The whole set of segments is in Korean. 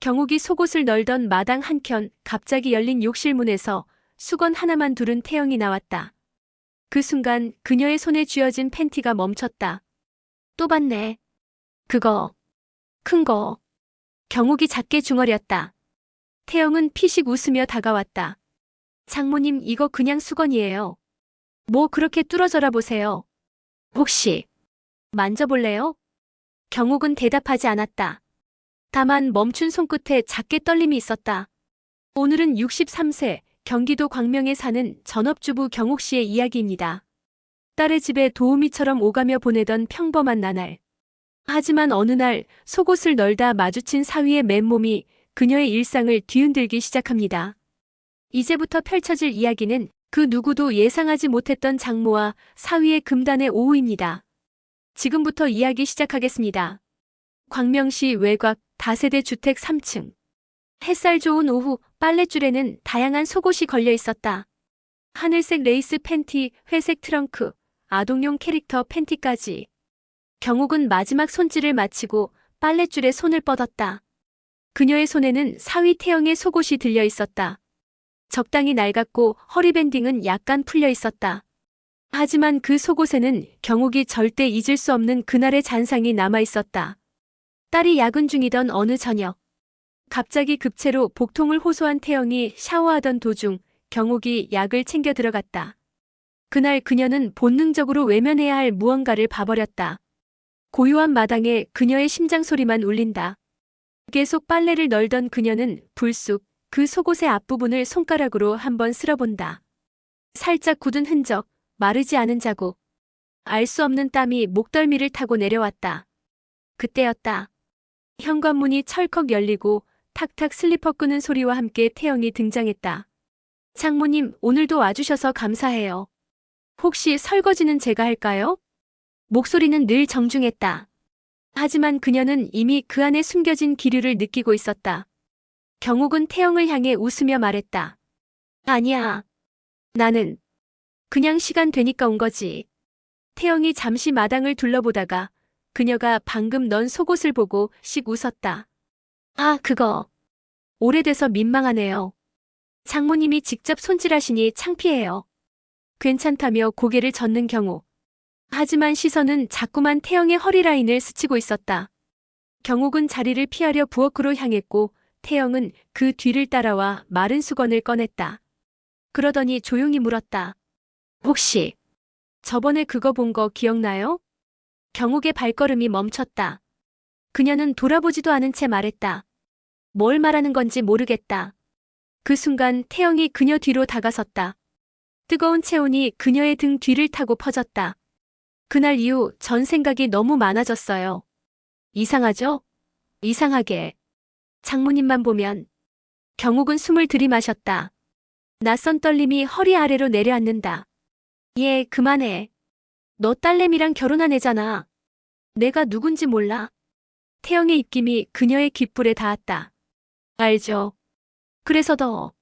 경욱이 속옷을 널던 마당 한켠 갑자기 열린 욕실 문에서 수건 하나만 두른 태영이 나왔다. 그 순간 그녀의 손에 쥐어진 팬티가 멈췄다. 또 봤네. 그거. 큰 거. 경욱이 작게 중얼였다. 태영은 피식 웃으며 다가왔다. 장모님, 이거 그냥 수건이에요. 뭐 그렇게 뚫어져라 보세요. 혹시 만져볼래요? 경욱은 대답하지 않았다. 다만 멈춘 손끝에 작게 떨림이 있었다. 오늘은 63세 경기도 광명에 사는 전업주부 경욱 씨의 이야기입니다. 딸의 집에 도우미처럼 오가며 보내던 평범한 나날. 하지만 어느 날 속옷을 널다 마주친 사위의 맨몸이 그녀의 일상을 뒤흔들기 시작합니다. 이제부터 펼쳐질 이야기는 그 누구도 예상하지 못했던 장모와 사위의 금단의 오후입니다. 지금부터 이야기 시작하겠습니다. 광명시 외곽 다세대 주택 3층. 햇살 좋은 오후 빨랫줄에는 다양한 속옷이 걸려 있었다. 하늘색 레이스 팬티, 회색 트렁크, 아동용 캐릭터 팬티까지. 경욱은 마지막 손질을 마치고 빨랫줄에 손을 뻗었다. 그녀의 손에는 사위 태영의 속옷이 들려 있었다. 적당히 낡았고 허리밴딩은 약간 풀려 있었다. 하지만 그 속옷에는 경욱이 절대 잊을 수 없는 그날의 잔상이 남아 있었다. 딸이 야근 중이던 어느 저녁. 갑자기 급체로 복통을 호소한 태영이 샤워하던 도중 경욱이 약을 챙겨 들어갔다. 그날 그녀는 본능적으로 외면해야 할 무언가를 봐버렸다. 고요한 마당에 그녀의 심장 소리만 울린다. 계속 빨래를 널던 그녀는 불쑥 그 속옷의 앞부분을 손가락으로 한번 쓸어본다. 살짝 굳은 흔적, 마르지 않은 자국. 알 수 없는 땀이 목덜미를 타고 내려왔다. 그때였다. 현관문이 철컥 열리고 탁탁 슬리퍼 끄는 소리와 함께 태영이 등장했다. 장모님, 오늘도 와주셔서 감사해요. 혹시 설거지는 제가 할까요? 목소리는 늘 정중했다. 하지만 그녀는 이미 그 안에 숨겨진 기류를 느끼고 있었다. 경욱은 태영을 향해 웃으며 말했다. 아니야. 나는 그냥 시간 되니까 온 거지. 태영이 잠시 마당을 둘러보다가 그녀가 방금 넌 속옷을 보고 씩 웃었다. 아, 그거. 오래돼서 민망하네요. 장모님이 직접 손질하시니 창피해요. 괜찮다며 고개를 젓는 경우. 하지만 시선은 자꾸만 태영의 허리 라인을 스치고 있었다. 경욱은 자리를 피하려 부엌으로 향했고 태영은 그 뒤를 따라와 마른 수건을 꺼냈다. 그러더니 조용히 물었다. 혹시 저번에 그거 본 거 기억나요? 경욱의 발걸음이 멈췄다. 그녀는 돌아보지도 않은 채 말했다. 뭘 말하는 건지 모르겠다. 그 순간 태영이 그녀 뒤로 다가섰다. 뜨거운 체온이 그녀의 등 뒤를 타고 퍼졌다. 그날 이후 전 생각이 너무 많아졌어요. 이상하죠? 이상하게. 장모님만 보면. 경욱은 숨을 들이마셨다. 낯선 떨림이 허리 아래로 내려앉는다. 얘, 그만해. 너 딸내미랑 결혼한 애잖아. 내가 누군지 몰라. 태영의 입김이 그녀의 귓불에 닿았다. 알죠. 그래서 더.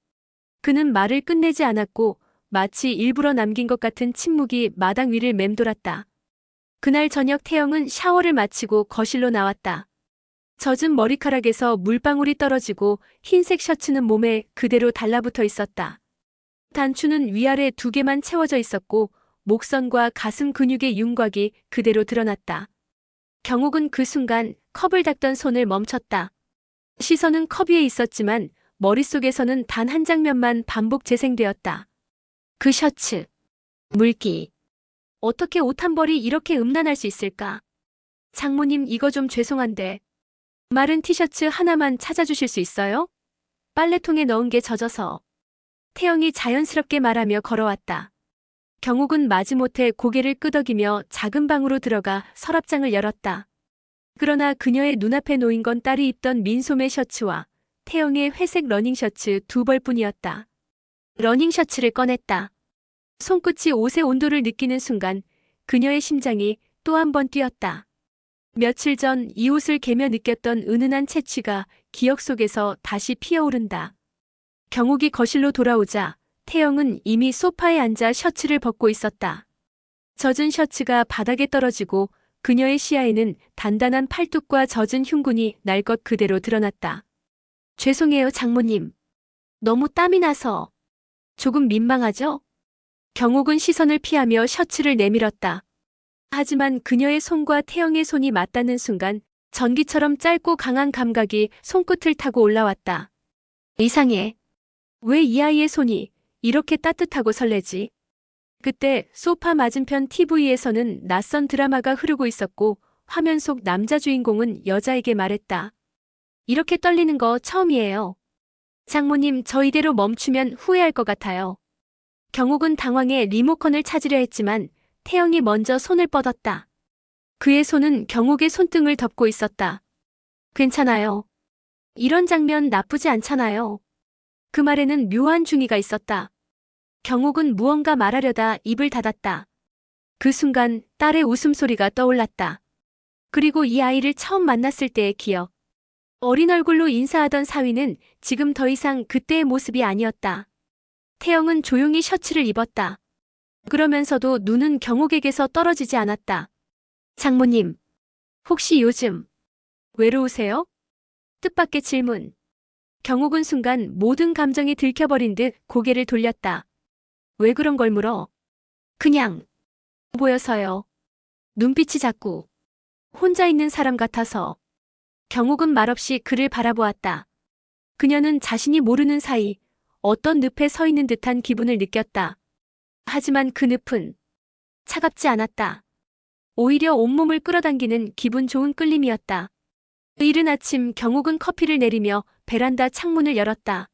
그는 말을 끝내지 않았고 마치 일부러 남긴 것 같은 침묵이 마당 위를 맴돌았다. 그날 저녁 태영은 샤워를 마치고 거실로 나왔다. 젖은 머리카락에서 물방울이 떨어지고 흰색 셔츠는 몸에 그대로 달라붙어 있었다. 단추는 위아래 2개만 채워져 있었고 목선과 가슴 근육의 윤곽이 그대로 드러났다. 경욱은 그 순간 컵을 닦던 손을 멈췄다. 시선은 컵 위에 있었지만 머릿속에서는 단 한 장면만 반복 재생되었다. 그 셔츠. 물기. 어떻게 옷 한 벌이 이렇게 음란할 수 있을까? 장모님, 이거 좀 죄송한데 마른 티셔츠 하나만 찾아주실 수 있어요? 빨래통에 넣은 게 젖어서. 태영이 자연스럽게 말하며 걸어왔다. 경욱은 마지못해 고개를 끄덕이며 작은 방으로 들어가 서랍장을 열었다. 그러나 그녀의 눈앞에 놓인 건 딸이 입던 민소매 셔츠와 태영의 회색 러닝셔츠 2벌뿐이었다. 러닝셔츠를 꺼냈다. 손끝이 옷의 온도를 느끼는 순간 그녀의 심장이 또 한 번 뛰었다. 며칠 전 이 옷을 개며 느꼈던 은은한 채취가 기억 속에서 다시 피어오른다. 경욱이 거실로 돌아오자 태영은 이미 소파에 앉아 셔츠를 벗고 있었다. 젖은 셔츠가 바닥에 떨어지고 그녀의 시야에는 단단한 팔뚝과 젖은 흉근이 날 것 그대로 드러났다. 죄송해요, 장모님. 너무 땀이 나서. 조금 민망하죠? 경욱은 시선을 피하며 셔츠를 내밀었다. 하지만 그녀의 손과 태영의 손이 맞닿는 순간 전기처럼 짧고 강한 감각이 손끝을 타고 올라왔다. 이상해. 왜 이 아이의 손이 이렇게 따뜻하고 설레지? 그때 소파 맞은편 TV에서는 낯선 드라마가 흐르고 있었고 화면 속 남자 주인공은 여자에게 말했다. 이렇게 떨리는 거 처음이에요. 장모님, 저 이대로 멈추면 후회할 것 같아요. 경욱은 당황해 리모컨을 찾으려 했지만 태영이 먼저 손을 뻗었다. 그의 손은 경욱의 손등을 덮고 있었다. 괜찮아요. 이런 장면 나쁘지 않잖아요. 그 말에는 묘한 중의가 있었다. 경욱은 무언가 말하려다 입을 닫았다. 그 순간 딸의 웃음소리가 떠올랐다. 그리고 이 아이를 처음 만났을 때의 기억. 어린 얼굴로 인사하던 사위는 지금 더 이상 그때의 모습이 아니었다. 태영은 조용히 셔츠를 입었다. 그러면서도 눈은 경욱에게서 떨어지지 않았다. 장모님, 혹시 요즘 외로우세요? 뜻밖의 질문. 경욱은 순간 모든 감정이 들켜버린 듯 고개를 돌렸다. 왜 그런 걸 물어? 그냥 보여서요. 눈빛이 자꾸 혼자 있는 사람 같아서. 경욱은 말없이 그를 바라보았다. 그녀는 자신이 모르는 사이 어떤 늪에 서 있는 듯한 기분을 느꼈다. 하지만 그 늪은 차갑지 않았다. 오히려 온몸을 끌어당기는 기분 좋은 끌림이었다. 이른 아침 경욱은 커피를 내리며 베란다 창문을 열었다.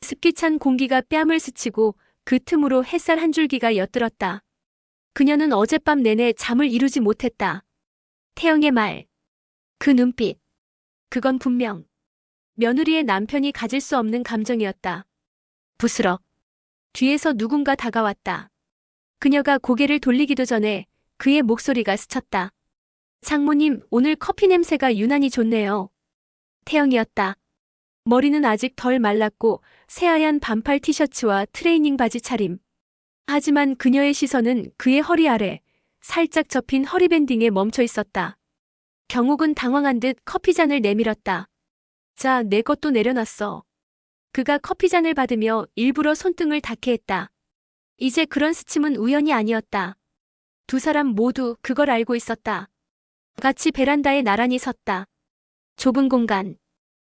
습기찬 공기가 뺨을 스치고 그 틈으로 햇살 한 줄기가 엿들었다. 그녀는 어젯밤 내내 잠을 이루지 못했다. 태영의 말, 그 눈빛, 그건 분명 며느리의 남편이 가질 수 없는 감정이었다. 부스럭. 뒤에서 누군가 다가왔다. 그녀가 고개를 돌리기도 전에 그의 목소리가 스쳤다. 장모님, 오늘 커피 냄새가 유난히 좋네요. 태영이었다. 머리는 아직 덜 말랐고 새하얀 반팔 티셔츠와 트레이닝 바지 차림. 하지만 그녀의 시선은 그의 허리 아래 살짝 접힌 허리밴딩에 멈춰 있었다. 경욱은 당황한 듯 커피잔을 내밀었다. 자, 내 것도 내려놨어. 그가 커피잔을 받으며 일부러 손등을 닿게 했다. 이제 그런 스침은 우연이 아니었다. 두 사람 모두 그걸 알고 있었다. 같이 베란다에 나란히 섰다. 좁은 공간.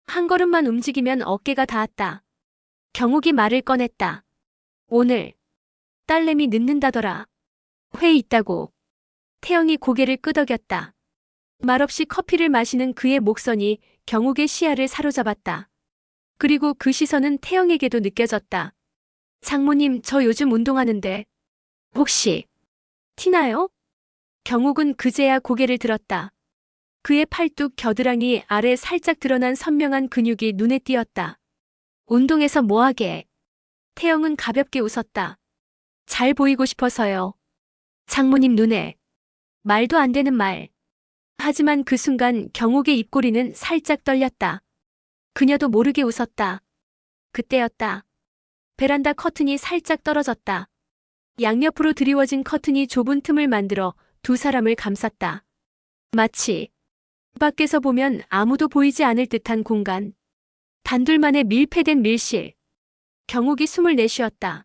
한 걸음만 움직이면 어깨가 닿았다. 경욱이 말을 꺼냈다. 오늘 딸내미 늦는다더라. 회의 있다고. 태영이 고개를 끄덕였다. 말없이 커피를 마시는 그의 목선이 경욱의 시야를 사로잡았다. 그리고 그 시선은 태영에게도 느껴졌다. 장모님, 저 요즘 운동하는데 혹시 티나요? 경욱은 그제야 고개를 들었다. 그의 팔뚝 겨드랑이 아래 살짝 드러난 선명한 근육이 눈에 띄었다. 운동해서 뭐하게? 태영은 가볍게 웃었다. 잘 보이고 싶어서요. 장모님 눈에. 말도 안 되는 말. 하지만 그 순간 경욱의 입꼬리는 살짝 떨렸다. 그녀도 모르게 웃었다. 그때였다. 베란다 커튼이 살짝 떨어졌다. 양옆으로 드리워진 커튼이 좁은 틈을 만들어 두 사람을 감쌌다. 마치 밖에서 보면 아무도 보이지 않을 듯한 공간. 단둘만의 밀폐된 밀실. 경욱이 숨을 내쉬었다.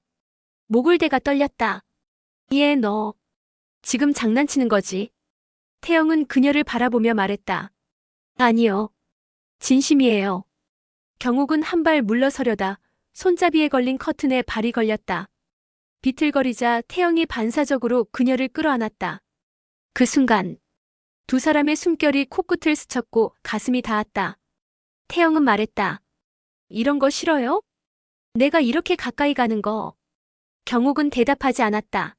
목을대가 떨렸다. 얘 너 지금 장난치는 거지? 태영은 그녀를 바라보며 말했다. 아니요. 진심이에요. 경욱은 한 발 물러서려다 손잡이에 걸린 커튼에 발이 걸렸다. 비틀거리자 태영이 반사적으로 그녀를 끌어안았다. 그 순간 두 사람의 숨결이 코끝을 스쳤고 가슴이 닿았다. 태영은 말했다. 이런 거 싫어요? 내가 이렇게 가까이 가는 거. 경욱은 대답하지 않았다.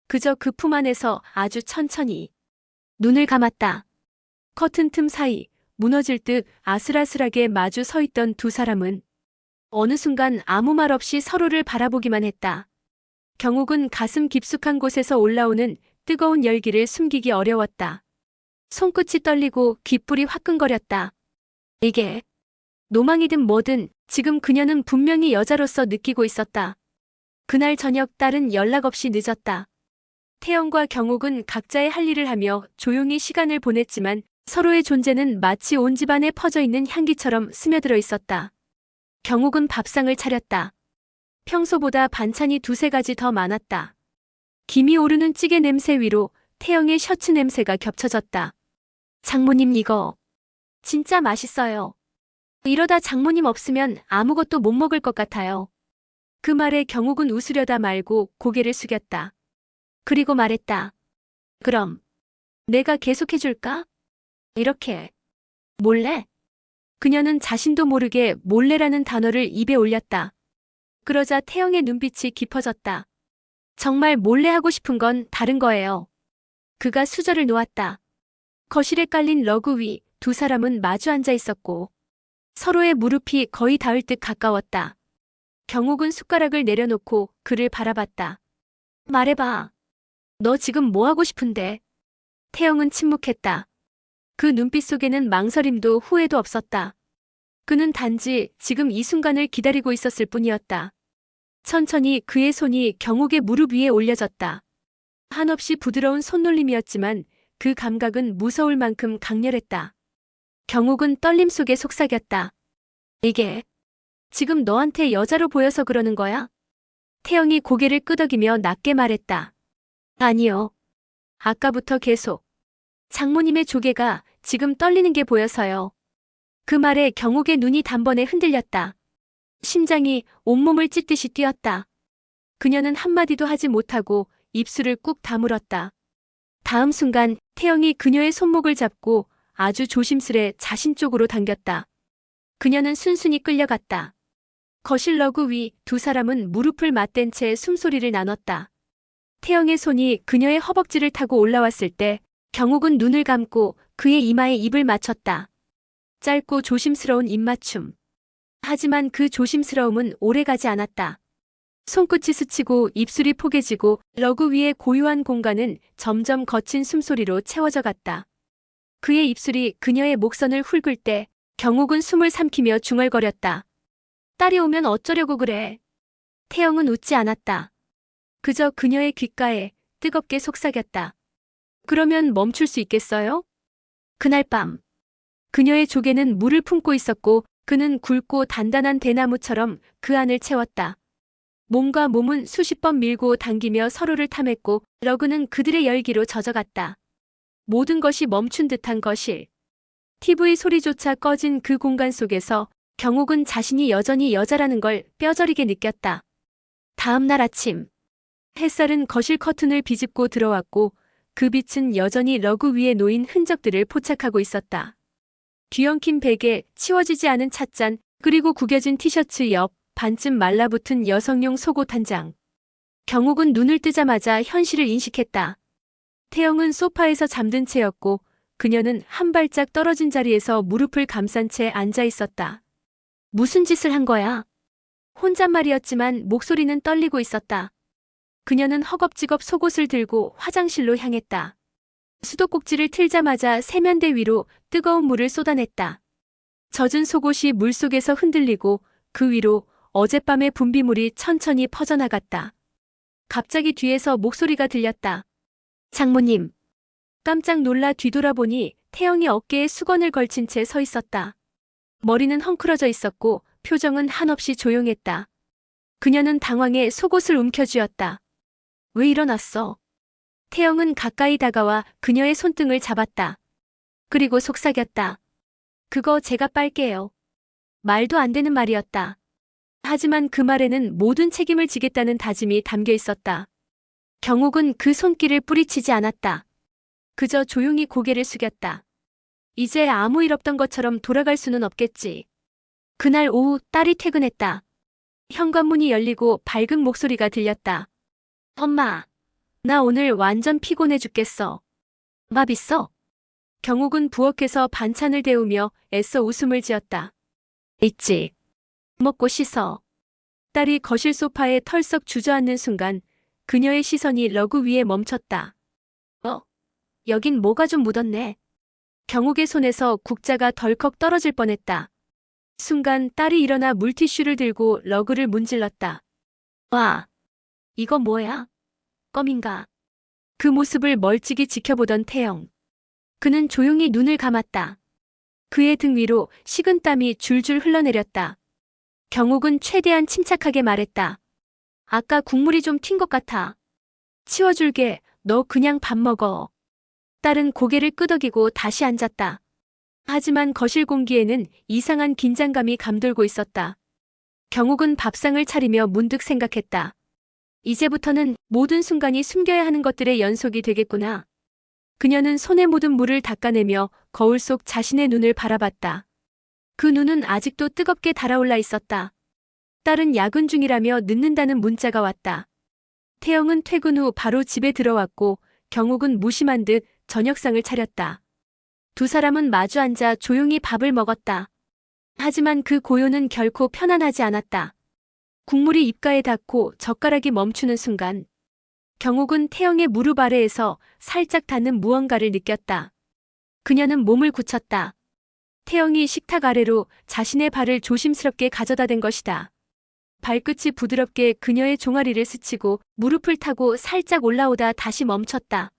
그저 그 품 안에서 아주 천천히 눈을 감았다. 커튼 틈 사이 무너질 듯 아슬아슬하게 마주 서 있던 두 사람은 어느 순간 아무 말 없이 서로를 바라보기만 했다. 경욱은 가슴 깊숙한 곳에서 올라오는 뜨거운 열기를 숨기기 어려웠다. 손끝이 떨리고 귓불이 화끈거렸다. 이게 노망이든 뭐든 지금 그녀는 분명히 여자로서 느끼고 있었다. 그날 저녁 딸은 연락 없이 늦었다. 태영과 경욱은 각자의 할 일을 하며 조용히 시간을 보냈지만 서로의 존재는 마치 온 집안에 퍼져 있는 향기처럼 스며들어 있었다. 경욱은 밥상을 차렸다. 평소보다 반찬이 두세 가지 더 많았다. 김이 오르는 찌개 냄새 위로 태영의 셔츠 냄새가 겹쳐졌다. 장모님 이거 진짜 맛있어요. 이러다 장모님 없으면 아무것도 못 먹을 것 같아요. 그 말에 경욱은 웃으려다 말고 고개를 숙였다. 그리고 말했다. 그럼 내가 계속해줄까? 이렇게. 몰래? 그녀는 자신도 모르게 몰래라는 단어를 입에 올렸다. 그러자 태영의 눈빛이 깊어졌다. 정말 몰래 하고 싶은 건 다른 거예요. 그가 수저를 놓았다. 거실에 깔린 러그 위 두 사람은 마주 앉아 있었고 서로의 무릎이 거의 닿을 듯 가까웠다. 경욱은 숟가락을 내려놓고 그를 바라봤다. 말해봐. 너 지금 뭐 하고 싶은데? 태영은 침묵했다. 그 눈빛 속에는 망설임도 후회도 없었다. 그는 단지 지금 이 순간을 기다리고 있었을 뿐이었다. 천천히 그의 손이 경욱의 무릎 위에 올려졌다. 한없이 부드러운 손놀림이었지만 그 감각은 무서울 만큼 강렬했다. 경욱은 떨림 속에 속삭였다. 이게 지금 너한테 여자로 보여서 그러는 거야? 태영이 고개를 끄덕이며 낮게 말했다. 아니요. 아까부터 계속. 장모님의 조개가 지금 떨리는 게 보여서요. 그 말에 경욱의 눈이 단번에 흔들렸다. 심장이 온몸을 찢듯이 뛰었다. 그녀는 한마디도 하지 못하고 입술을 꾹 다물었다. 다음 순간 태영이 그녀의 손목을 잡고 아주 조심스레 자신 쪽으로 당겼다. 그녀는 순순히 끌려갔다. 거실 러그 위 두 사람은 무릎을 맞댄 채 숨소리를 나눴다. 태영의 손이 그녀의 허벅지를 타고 올라왔을 때 경욱은 눈을 감고 그의 이마에 입을 맞췄다. 짧고 조심스러운 입맞춤. 하지만 그 조심스러움은 오래가지 않았다. 손끝이 스치고 입술이 포개지고 러그 위의 고요한 공간은 점점 거친 숨소리로 채워져 갔다. 그의 입술이 그녀의 목선을 훑을 때 경욱은 숨을 삼키며 중얼거렸다. 딸이 오면 어쩌려고 그래. 태영은 웃지 않았다. 그저 그녀의 귓가에 뜨겁게 속삭였다. 그러면 멈출 수 있겠어요? 그날 밤 그녀의 조개는 물을 품고 있었고 그는 굵고 단단한 대나무처럼 그 안을 채웠다. 몸과 몸은 수십 번 밀고 당기며 서로를 탐했고 러그는 그들의 열기로 젖어갔다. 모든 것이 멈춘 듯한 거실. TV 소리조차 꺼진 그 공간 속에서 경욱은 자신이 여전히 여자라는 걸 뼈저리게 느꼈다. 다음 날 아침 햇살은 거실 커튼을 비집고 들어왔고 그 빛은 여전히 러그 위에 놓인 흔적들을 포착하고 있었다. 뒤엉킨 베개, 치워지지 않은 찻잔, 그리고 구겨진 티셔츠 옆 반쯤 말라붙은 여성용 속옷 한 장. 경욱은 눈을 뜨자마자 현실을 인식했다. 태영은 소파에서 잠든 채였고 그녀는 한 발짝 떨어진 자리에서 무릎을 감싼 채 앉아 있었다. 무슨 짓을 한 거야? 혼잣말이었지만 목소리는 떨리고 있었다. 그녀는 허겁지겁 속옷을 들고 화장실로 향했다. 수도꼭지를 틀자마자 세면대 위로 뜨거운 물을 쏟아냈다. 젖은 속옷이 물속에서 흔들리고 그 위로 어젯밤의 분비물이 천천히 퍼져나갔다. 갑자기 뒤에서 목소리가 들렸다. 장모님. 깜짝 놀라 뒤돌아보니 태영이 어깨에 수건을 걸친 채 서 있었다. 머리는 헝클어져 있었고 표정은 한없이 조용했다. 그녀는 당황해 속옷을 움켜쥐었다. 왜 일어났어? 태영은 가까이 다가와 그녀의 손등을 잡았다. 그리고 속삭였다. 그거 제가 빨게요. 말도 안 되는 말이었다. 하지만 그 말에는 모든 책임을 지겠다는 다짐이 담겨 있었다. 경욱은 그 손길을 뿌리치지 않았다. 그저 조용히 고개를 숙였다. 이제 아무 일 없던 것처럼 돌아갈 수는 없겠지. 그날 오후 딸이 퇴근했다. 현관문이 열리고 밝은 목소리가 들렸다. 엄마, 나 오늘 완전 피곤해 죽겠어. 밥 있어? 경욱은 부엌에서 반찬을 데우며 애써 웃음을 지었다. 있지. 먹고 씻어. 딸이 거실 소파에 털썩 주저앉는 순간 그녀의 시선이 러그 위에 멈췄다. 여긴 뭐가 좀 묻었네. 경욱의 손에서 국자가 덜컥 떨어질 뻔했다. 순간 딸이 일어나 물티슈를 들고 러그를 문질렀다. 와, 이거 뭐야? 껌인가? 그 모습을 멀찍이 지켜보던 태영. 그는 조용히 눈을 감았다. 그의 등 위로 식은 땀이 줄줄 흘러내렸다. 경욱은 최대한 침착하게 말했다. 아까 국물이 좀 튄 것 같아. 치워줄게. 너 그냥 밥 먹어. 딸은 고개를 끄덕이고 다시 앉았다. 하지만 거실 공기에는 이상한 긴장감이 감돌고 있었다. 경욱은 밥상을 차리며 문득 생각했다. 이제부터는 모든 순간이 숨겨야 하는 것들의 연속이 되겠구나. 그녀는 손에 묻은 물을 닦아내며 거울 속 자신의 눈을 바라봤다. 그 눈은 아직도 뜨겁게 달아올라 있었다. 딸은 야근 중이라며 늦는다는 문자가 왔다. 태영은 퇴근 후 바로 집에 들어왔고 경욱은 무심한 듯 저녁상을 차렸다. 두 사람은 마주 앉아 조용히 밥을 먹었다. 하지만 그 고요는 결코 편안하지 않았다. 국물이 입가에 닿고 젓가락이 멈추는 순간 경욱은 태영의 무릎 아래에서 살짝 닿는 무언가를 느꼈다. 그녀는 몸을 굳혔다. 태영이 식탁 아래로 자신의 발을 조심스럽게 가져다 댄 것이다. 발끝이 부드럽게 그녀의 종아리를 스치고 무릎을 타고 살짝 올라오다 다시 멈췄다.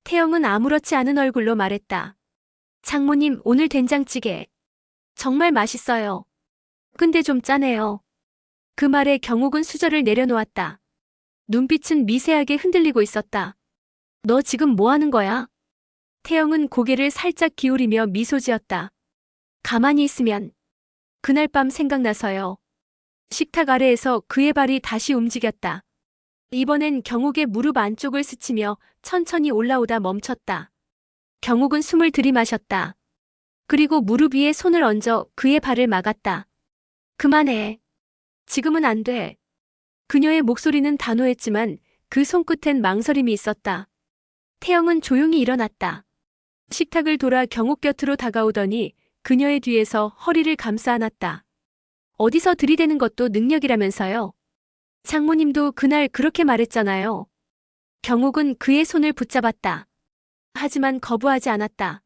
태영은 아무렇지 않은 얼굴로 말했다. 장모님, 오늘 된장찌개 정말 맛있어요. 근데 좀 짜네요. 그 말에 경욱은 수저를 내려놓았다. 눈빛은 미세하게 흔들리고 있었다. 너 지금 뭐 하는 거야? 태영은 고개를 살짝 기울이며 미소 지었다. 가만히 있으면. 그날 밤 생각나서요. 식탁 아래에서 그의 발이 다시 움직였다. 이번엔 경욱의 무릎 안쪽을 스치며 천천히 올라오다 멈췄다. 경욱은 숨을 들이마셨다. 그리고 무릎 위에 손을 얹어 그의 발을 막았다. 그만해. 지금은 안 돼. 그녀의 목소리는 단호했지만 그 손끝엔 망설임이 있었다. 태영은 조용히 일어났다. 식탁을 돌아 경욱 곁으로 다가오더니 그녀의 뒤에서 허리를 감싸 안았다. 어디서 들이대는 것도 능력이라면서요. 장모님도 그날 그렇게 말했잖아요. 경욱은 그의 손을 붙잡았다. 하지만 거부하지 않았다.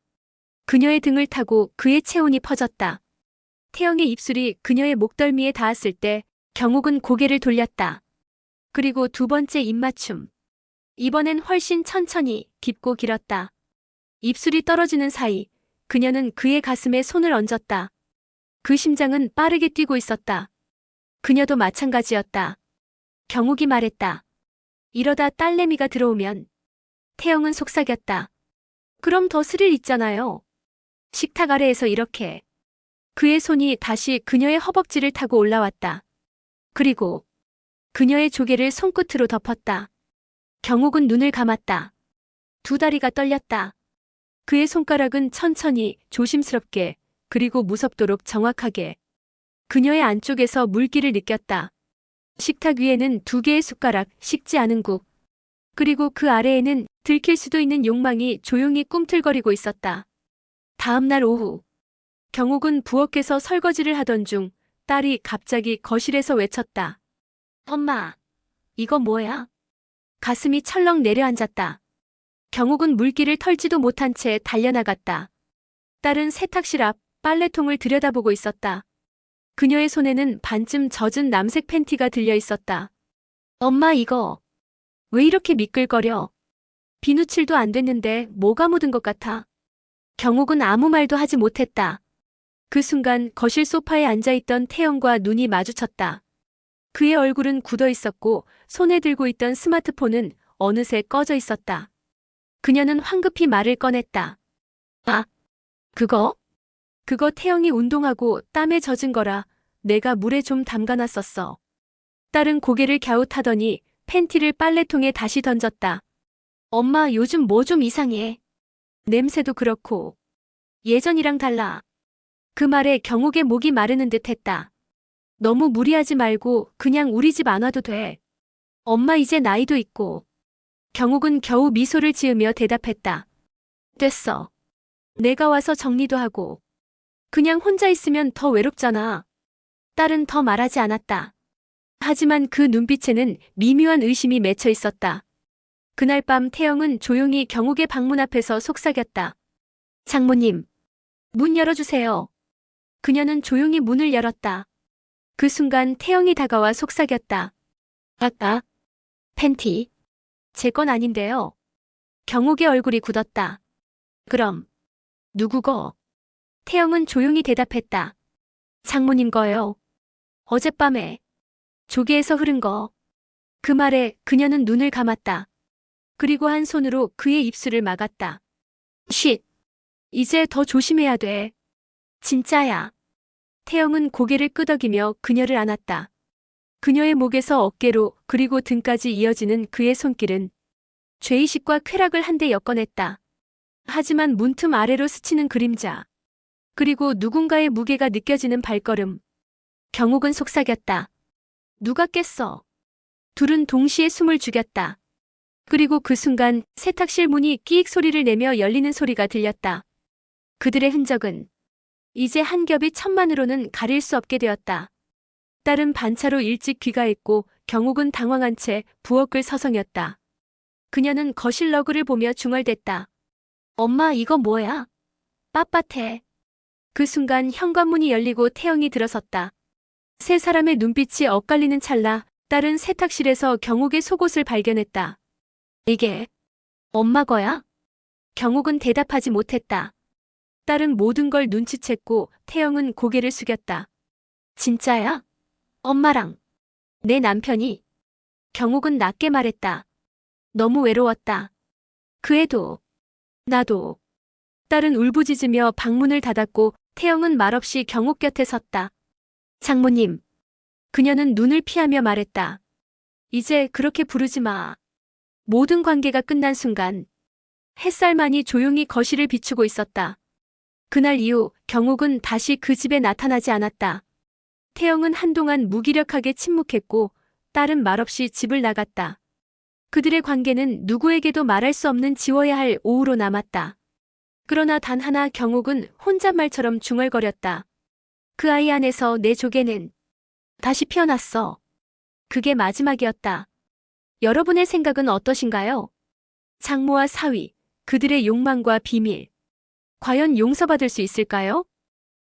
그녀의 등을 타고 그의 체온이 퍼졌다. 태영의 입술이 그녀의 목덜미에 닿았을 때 경욱은 고개를 돌렸다. 그리고 두 번째 입맞춤. 이번엔 훨씬 천천히 깊고 길었다. 입술이 떨어지는 사이 그녀는 그의 가슴에 손을 얹었다. 그 심장은 빠르게 뛰고 있었다. 그녀도 마찬가지였다. 경욱이 말했다. 이러다 딸내미가 들어오면. 태영은 속삭였다. 그럼 더 스릴 있잖아요. 식탁 아래에서 이렇게. 그의 손이 다시 그녀의 허벅지를 타고 올라왔다. 그리고 그녀의 조개를 손끝으로 덮었다. 경욱은 눈을 감았다. 두 다리가 떨렸다. 그의 손가락은 천천히, 조심스럽게, 그리고 무섭도록 정확하게. 그녀의 안쪽에서 물기를 느꼈다. 식탁 위에는 두 개의 숟가락, 식지 않은 국. 그리고 그 아래에는 들킬 수도 있는 욕망이 조용히 꿈틀거리고 있었다. 다음 날 오후. 경욱은 부엌에서 설거지를 하던 중 딸이 갑자기 거실에서 외쳤다. 엄마, 이거 뭐야? 가슴이 철렁 내려앉았다. 경욱은 물기를 털지도 못한 채 달려나갔다. 딸은 세탁실 앞 빨래통을 들여다보고 있었다. 그녀의 손에는 반쯤 젖은 남색 팬티가 들려 있었다. 엄마, 이거 왜 이렇게 미끌거려? 비누칠도 안 됐는데 뭐가 묻은 것 같아. 경욱은 아무 말도 하지 못했다. 그 순간 거실 소파에 앉아있던 태영과 눈이 마주쳤다. 그의 얼굴은 굳어 있었고 손에 들고 있던 스마트폰은 어느새 꺼져 있었다. 그녀는 황급히 말을 꺼냈다. 아, 그거? 그거 태영이 운동하고 땀에 젖은 거라 내가 물에 좀 담가놨었어. 딸은 고개를 갸웃하더니 팬티를 빨래통에 다시 던졌다. 엄마, 요즘 뭐 좀 이상해. 냄새도 그렇고. 예전이랑 달라. 그 말에 경욱의 목이 마르는 듯 했다. 너무 무리하지 말고 그냥 우리 집 안 와도 돼. 엄마 이제 나이도 있고. 경욱은 겨우 미소를 지으며 대답했다. 됐어. 내가 와서 정리도 하고. 그냥 혼자 있으면 더 외롭잖아. 딸은 더 말하지 않았다. 하지만 그 눈빛에는 미묘한 의심이 맺혀 있었다. 그날 밤 태영은 조용히 경욱의 방문 앞에서 속삭였다. 장모님, 문 열어주세요. 그녀는 조용히 문을 열었다. 그 순간 태영이 다가와 속삭였다. 아까 팬티. 제 건 아닌데요. 경욱의 얼굴이 굳었다. 그럼 누구 거? 태영은 조용히 대답했다. 장모님 거요. 어젯밤에 조개에서 흐른 거. 그 말에 그녀는 눈을 감았다. 그리고 한 손으로 그의 입술을 막았다. 쉿. 이제 더 조심해야 돼. 진짜야. 태영은 고개를 끄덕이며 그녀를 안았다. 그녀의 목에서 어깨로 그리고 등까지 이어지는 그의 손길은 죄의식과 쾌락을 한데 엮어냈다. 하지만 문틈 아래로 스치는 그림자. 그리고 누군가의 무게가 느껴지는 발걸음. 경욱은 속삭였다. 누가 깼어? 둘은 동시에 숨을 죽였다. 그리고 그 순간 세탁실 문이 끼익 소리를 내며 열리는 소리가 들렸다. 그들의 흔적은 이제 한 겹이 천만으로는 가릴 수 없게 되었다. 딸은 반차로 일찍 귀가했고 경욱은 당황한 채 부엌을 서성였다. 그녀는 거실 러그를 보며 중얼댔다. 엄마, 이거 뭐야? 빳빳해. 그 순간 현관문이 열리고 태영이 들어섰다. 세 사람의 눈빛이 엇갈리는 찰나 딸은 세탁실에서 경욱의 속옷을 발견했다. 이게 엄마 거야? 경욱은 대답하지 못했다. 딸은 모든 걸 눈치챘고 태영은 고개를 숙였다. 진짜야? 엄마랑 내 남편이? 경욱은 낮게 말했다. 너무 외로웠다. 그 애도 나도. 딸은 울부짖으며 방문을 닫았고 태영은 말없이 경욱 곁에 섰다. 장모님. 그녀는 눈을 피하며 말했다. 이제 그렇게 부르지 마. 모든 관계가 끝난 순간 햇살만이 조용히 거실을 비추고 있었다. 그날 이후 경욱은 다시 그 집에 나타나지 않았다. 태영은 한동안 무기력하게 침묵했고 딸은 말없이 집을 나갔다. 그들의 관계는 누구에게도 말할 수 없는 지워야 할 오후로 남았다. 그러나 단 하나 경욱은 혼잣말처럼 중얼거렸다. 그 아이 안에서 내 조개는 다시 피어났어. 그게 마지막이었다. 여러분의 생각은 어떠신가요? 장모와 사위, 그들의 욕망과 비밀. 과연 용서받을 수 있을까요?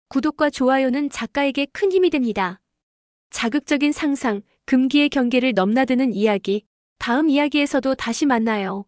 구독과 좋아요는 작가에게 큰 힘이 됩니다. 자극적인 상상, 금기의 경계를 넘나드는 이야기. 다음 이야기에서도 다시 만나요.